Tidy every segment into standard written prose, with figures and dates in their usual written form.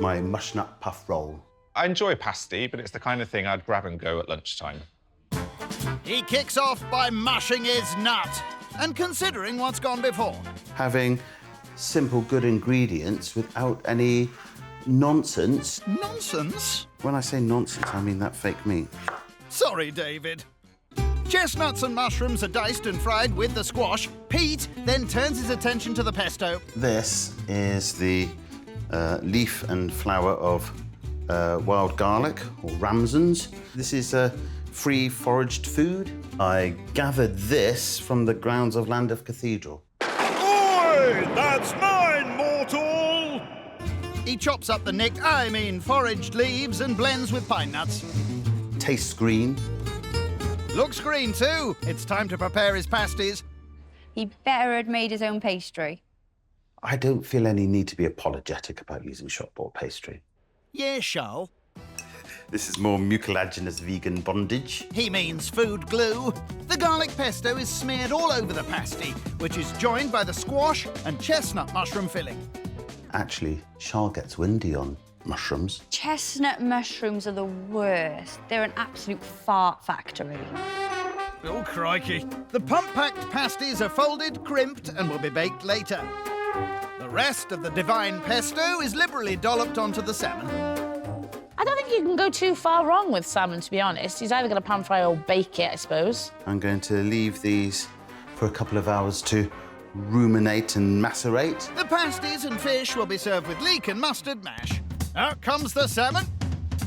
my mushnut puff roll. I enjoy pasty, but it's the kind of thing I'd grab and go at lunchtime. He kicks off by mushing his nut and considering what's gone before. Having simple, good ingredients without any nonsense. Nonsense? When I say nonsense, I mean that fake meat. Sorry, David. Chestnuts and mushrooms are diced and fried with the squash. Pete then turns his attention to the pesto. This is the leaf and flower of wild garlic, or ramsons. This is free foraged food. I gathered this from the grounds of Llandaff Cathedral. Oi! That's mine, mortal! He chops up the foraged leaves and blends with pine nuts. Tastes green. Looks green too. It's time to prepare his pasties. He better had made his own pastry. I don't feel any need to be apologetic about using shop-bought pastry. Yeah, Charles. This is more mucilaginous vegan bondage. He means food glue. The garlic pesto is smeared all over the pasty, which is joined by the squash and chestnut mushroom filling. Actually, Charles gets windy on mushrooms. Chestnut mushrooms are the worst. They're an absolute fart factory. Oh, crikey. The pump-packed pasties are folded, crimped, and will be baked later. The rest of the divine pesto is liberally dolloped onto the salmon. I don't think you can go too far wrong with salmon, to be honest. He's either going to pan fry or bake it, I suppose. I'm going to leave these for a couple of hours to ruminate and macerate. The pasties and fish will be served with leek and mustard mash. Out comes the salmon.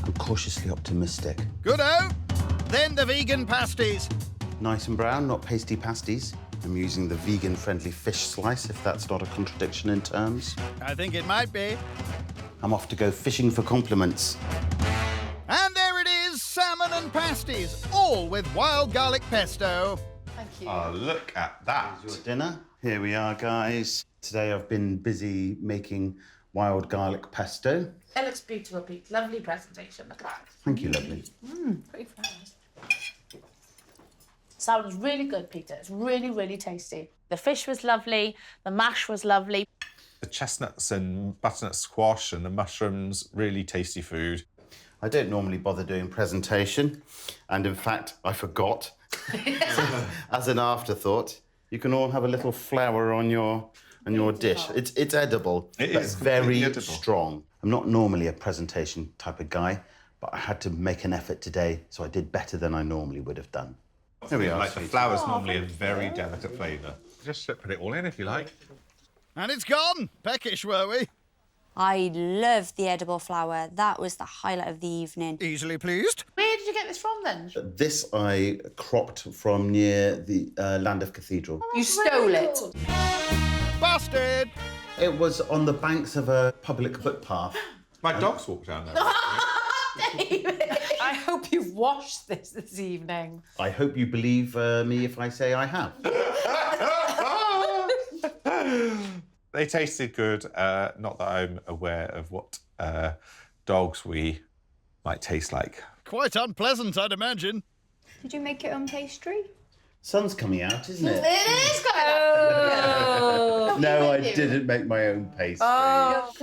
I'm cautiously optimistic. Good-o. Then the vegan pasties. Nice and brown, not pasty pasties. I'm using the vegan-friendly fish slice, if that's not a contradiction in terms. I think it might be. I'm off to go fishing for compliments. And there it is, salmon and pasties, all with wild garlic pesto. Thank you. Oh, look at that. Your dinner. Here we are, guys. Today I've been busy making wild garlic pesto. It looks beautiful, Pete. Lovely presentation. Look at that. Thank you, lovely. Pretty nice. Sounds really good, Peter. It's really, really tasty. The fish was lovely. The mash was lovely. The chestnuts and butternut squash and the mushrooms, really tasty food. I don't normally bother doing presentation, and in fact, I forgot. As an afterthought, you can all have a little flour on your dish. It's edible, but is very edible. strong. I'm not normally a presentation type of guy, but I had to make an effort today, so I did better than I normally would have done. Here we are. Like the sweetie. flour's normally a very delicate flavour. Just put it all in if you like. And it's gone. Peckish, were we? I love the edible flour. That was the highlight of the evening. Easily pleased. Where did you get this from, then? This I cropped from near the Llandaff Cathedral. You stole it. Busted. It was on the banks of a public footpath. My dogs walk down there. David! I hope you've washed this evening. I hope you believe me if I say I have. They tasted good. Not that I'm aware of what dogs we might taste like. Quite unpleasant, I'd imagine. Did you make your own pastry? Sun's coming out, isn't it? It is good. No, I didn't make my own pastry.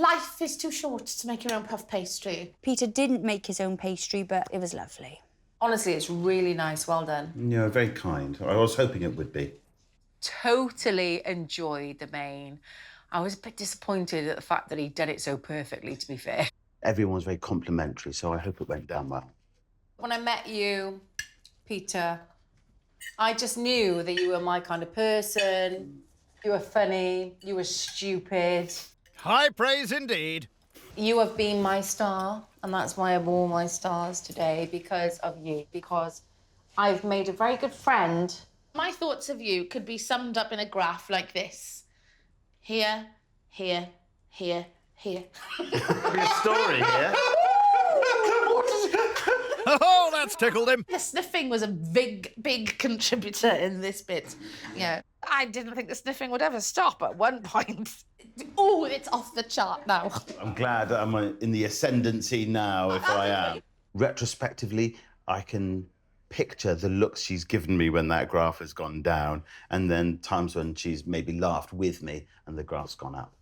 Life is too short to make your own puff pastry. Peter didn't make his own pastry, but it was lovely. Honestly, it's really nice. Well done. You're very kind. I was hoping it would be. Totally enjoyed the main. I was a bit disappointed at the fact that he'd done it so perfectly, to be fair. Everyone's very complimentary, so I hope it went down well. When I met you, Peter, I just knew that you were my kind of person. You were funny, you were stupid. High praise indeed. You have been my star, and that's why I wore my stars today, because of you, because I've made a very good friend. My thoughts of you could be summed up in a graph like this. Here, here, here, here. Your story here. Oh, that's tickled him. The sniffing was a big contributor in this bit. Yeah, I didn't think the sniffing would ever stop at one point. Oh, it's off the chart now. I'm glad I'm in the ascendancy now, if I am. Retrospectively, I can picture the looks she's given me when that graph has gone down, and then times when she's maybe laughed with me and the graph's gone up.